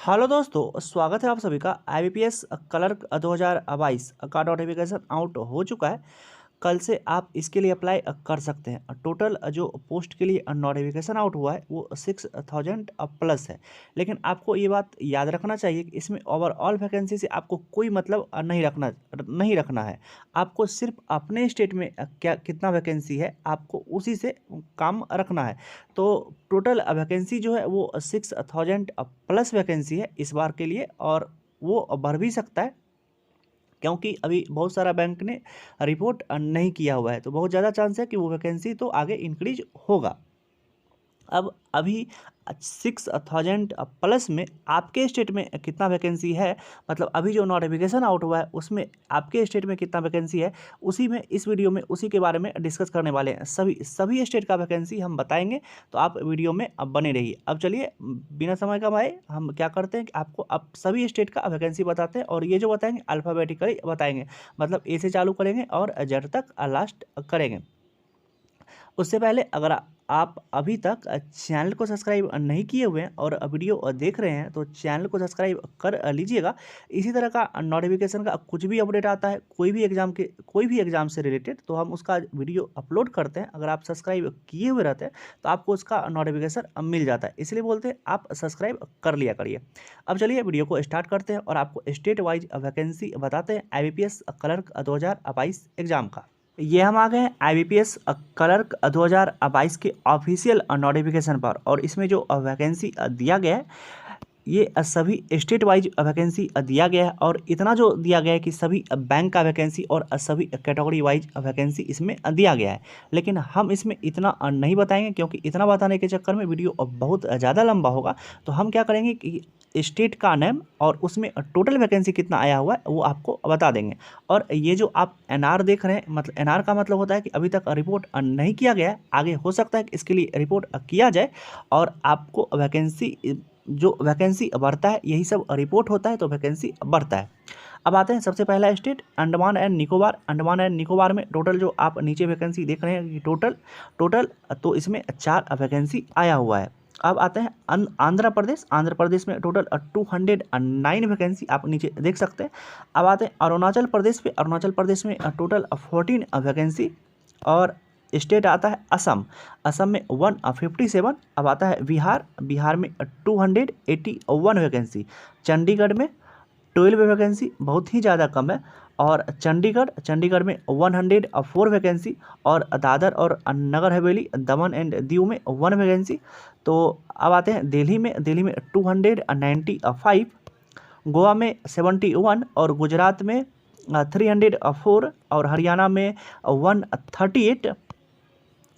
Hello दोस्तों, स्वागत है आप सभी का। आईबीपीएस क्लर्क 2022 का नोटिफिकेशन आउट हो चुका है। कल से आप इसके लिए अप्लाई कर सकते हैं। टोटल जो पोस्ट के लिए नोटिफिकेशन आउट हुआ है वो 6000 प्लस है। लेकिन आपको ये बात याद रखना चाहिए कि इसमें ओवरऑल वैकेंसी से आपको कोई मतलब नहीं रखना है। आपको सिर्फ अपने स्टेट में क्या कितना वैकेंसी है आपको उसी से काम रखना है। तो टोटल वैकेंसी जो है वो 6000 प्लस वैकेंसी है इस बार के लिए, और वो बढ़ भी सकता है क्योंकि अभी बहुत सारा बैंक ने रिपोर्ट नहीं किया हुआ है। तो बहुत ज़्यादा चांस है कि वो वैकेंसी तो आगे इंक्रीज होगा। अब अभी 6000 प्लस में आपके स्टेट में कितना वैकेंसी है, मतलब अभी जो नोटिफिकेशन आउट हुआ है उसमें आपके स्टेट में कितना वैकेंसी है, उसी में इस वीडियो में उसी के बारे में डिस्कस करने वाले हैं। सभी स्टेट का वैकेंसी हम बताएंगे, तो आप वीडियो में अब बने रहिए। अब चलिए बिना समय गंवाए हम क्या करते हैं कि आपको अब सभी स्टेट का वैकेंसी बताते हैं, और ये जो बताएंगे अल्फ़ाबेटिकली बताएंगे, मतलब ए से चालू करेंगे और जेड तक लास्ट करेंगे। उससे पहले अगर आप अभी तक चैनल को सब्सक्राइब नहीं किए हुए हैं और वीडियो देख रहे हैं तो चैनल को सब्सक्राइब कर लीजिएगा। इसी तरह का नोटिफिकेशन का कुछ भी अपडेट आता है कोई भी एग्ज़ाम से रिलेटेड, तो हम उसका वीडियो अपलोड करते हैं। अगर आप सब्सक्राइब किए हुए रहते हैं तो आपको उसका नोटिफिकेशन मिल जाता है, इसलिए बोलते हैं आप सब्सक्राइब कर लिया करिए। अब चलिए वीडियो को स्टार्ट करते हैं और आपको स्टेट वाइज वैकेंसी बताते हैं आईबीपीएस क्लर्क 2022 एग्जाम का। ये हम आ गए हैं आईबीपीएस क्लर्क 2022 के ऑफिशियल नोटिफिकेशन पर, और इसमें जो वैकेंसी दिया गया है ये सभी स्टेट वाइज वैकेंसी दिया गया है, और इतना जो दिया गया है कि सभी बैंक का वैकेंसी और सभी कैटेगरी वाइज वैकेंसी इसमें दिया गया है। लेकिन हम इसमें इतना नहीं बताएंगे क्योंकि इतना बताने के चक्कर में वीडियो बहुत ज़्यादा लंबा होगा। तो हम क्या करेंगे कि स्टेट का नेम और उसमें टोटल वैकेंसी कितना आया हुआ है वो आपको बता देंगे। और ये जो आप एनआर देख रहे हैं, मतलब एनआर का मतलब होता है कि अभी तक रिपोर्ट नहीं किया गया है, आगे हो सकता है कि इसके लिए रिपोर्ट किया जाए और आपको वैकेंसी बढ़ता है, यही सब रिपोर्ट होता है तो वैकेंसी बढ़ता है। अब आते हैं सबसे पहला state Andaman and Nicobar. Andaman and Nicobar में टोटल जो आप नीचे वैकेंसी देख रहे हैं कि टोटल तो इसमें 4 वैकेंसी आया हुआ है। अब आते हैं आंध्र प्रदेश। आंध्र प्रदेश में टोटल 209 वैकेंसी आप नीचे देख सकते हैं। अब आते हैं अरुणाचल प्रदेश पे। अरुणाचल प्रदेश में टोटल 14 वैकेंसी। और स्टेट आता है असम। असम में 157। अब आता है बिहार। बिहार में 281 वैकेंसी। चंडीगढ़ में 12 वैकेंसी, बहुत ही ज़्यादा कम है। और चंडीगढ़ में 104 वैकेंसी। और दादर और नगर हवेली दमन एंड दीव में 1 वैकेंसी। तो अब आते हैं दिल्ली में 295। गोवा में 71 और गुजरात में 304 और हरियाणा में 138।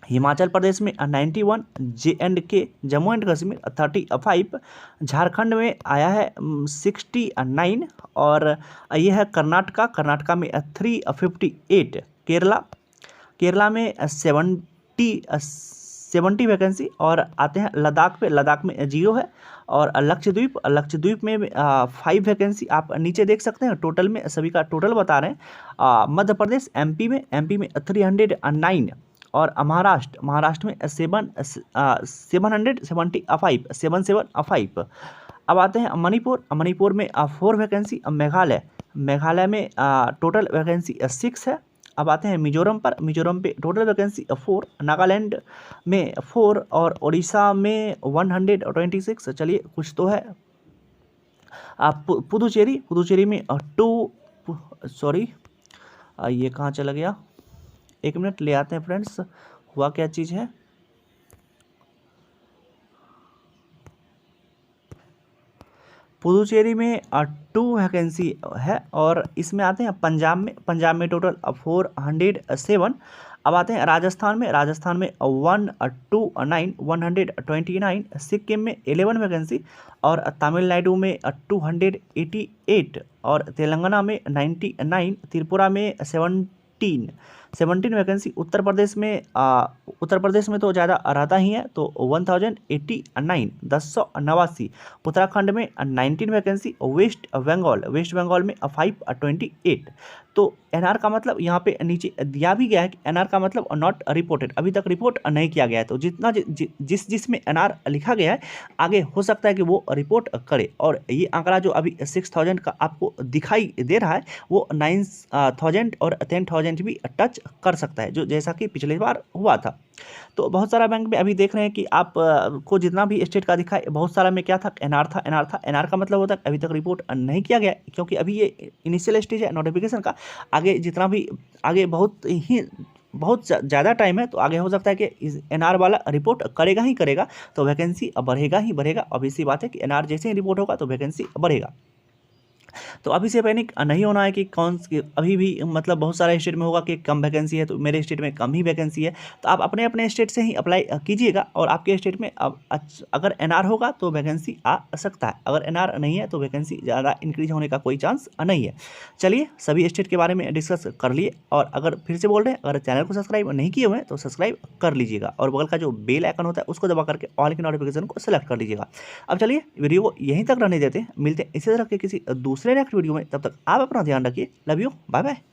हिमाचल प्रदेश में 91। JNK Jammu and Kashmir 35। झारखंड में आया है 69। और ये है कर्नाटका में 358। केरला में 70 वैकेंसी। और आते हैं लद्दाख में 0 है। और लक्षद्वीप में 5 वैकेंसी आप नीचे देख सकते हैं। टोटल में सभी का टोटल बता रहे हैं। मध्य प्रदेश एमपी में 309। और महाराष्ट्र में 775। अब आते हैं मणिपुर में 4 वैकेंसी। मेघालय में टोटल वैकेंसी 6 है। अब आते हैं मिजोरम पे टोटल वैकेंसी 4। नागालैंड में 4 और उड़ीसा में 126। चलिए कुछ तो है। पुदुचेरी में 2। सॉरी, ये कहाँ चला गया, एक मिनट ले आते हैं फ्रेंड्स, हुआ क्या चीज़ है। पुदुचेरी में 2 वैकेंसी है। और इसमें आते हैं पंजाब में टोटल 407। अब आते हैं राजस्थान में 129। सिक्किम में 11 वैकेंसी। और तमिलनाडु में 288। और तेलंगाना में 99। त्रिपुरा में 17। 17 वैकेंसी उत्तर प्रदेश में तो ज़्यादा रहता ही है, तो 1089 1089। उत्तराखंड में 19 वैकेंसी। वेस्ट बंगाल में 528। तो एनआर का मतलब यहाँ पे नीचे दिया भी गया है कि एनआर का मतलब नॉट रिपोर्टेड, अभी तक रिपोर्ट नहीं किया गया है। तो जितना जिसमें एनआर लिखा गया है आगे हो सकता है कि वो रिपोर्ट करे। और ये आंकड़ा जो अभी 6000 का आपको दिखाई दे रहा है वो 9000 और 10,000 भी टच कर सकता है, जो जैसा कि पिछले बार हुआ था। तो बहुत सारा बैंक में अभी देख रहे हैं कि आप को जितना भी स्टेट का दिखा है बहुत सारा में क्या था, एनआर का मतलब होता है अभी तक रिपोर्ट नहीं किया गया, क्योंकि अभी ये इनिशियल स्टेज है नोटिफिकेशन का। आगे जितना भी आगे बहुत ज़्यादा टाइम है, तो आगे हो सकता है कि इस एनआर वाला रिपोर्ट करेगा ही करेगा, तो वैकेंसी बढ़ेगा ही बढ़ेगा। अब सी बात है कि एनआर जैसे ही रिपोर्ट होगा तो वैकेंसी बढ़ेगा। तो अभी से पैनिक नहीं होना है कि अभी भी मतलब बहुत सारे स्टेट में होगा कि कम वैकेंसी है, तो मेरे स्टेट में कम ही वैकेंसी है। तो आप अपने अपने स्टेट से ही अप्लाई कीजिएगा, और आपके स्टेट में अब अगर एनआर होगा तो वैकेंसी आ सकता है, अगर एनआर नहीं है तो वैकेंसी ज़्यादा इंक्रीज होने का कोई चांस नहीं है। चलिए, सभी स्टेट के बारे में डिस्कस कर लिए, और अगर फिर से बोल रहे हैं, अगर चैनल को सब्सक्राइब नहीं किए हुए हैं तो सब्सक्राइब कर लीजिएगा, और बगल का जो बेल आइकन होता है उसको दबा करके ऑल की नोटिफिकेशन को सेलेक्ट कर लीजिएगा। अब चलिए, वीडियो को यहीं तक रहने देते हैं, मिलते हैं इसी तरह के किसी दूसरे नेक्स्ट वीडियो में। तब तक आप अपना ध्यान रखिए। Love you, bye bye.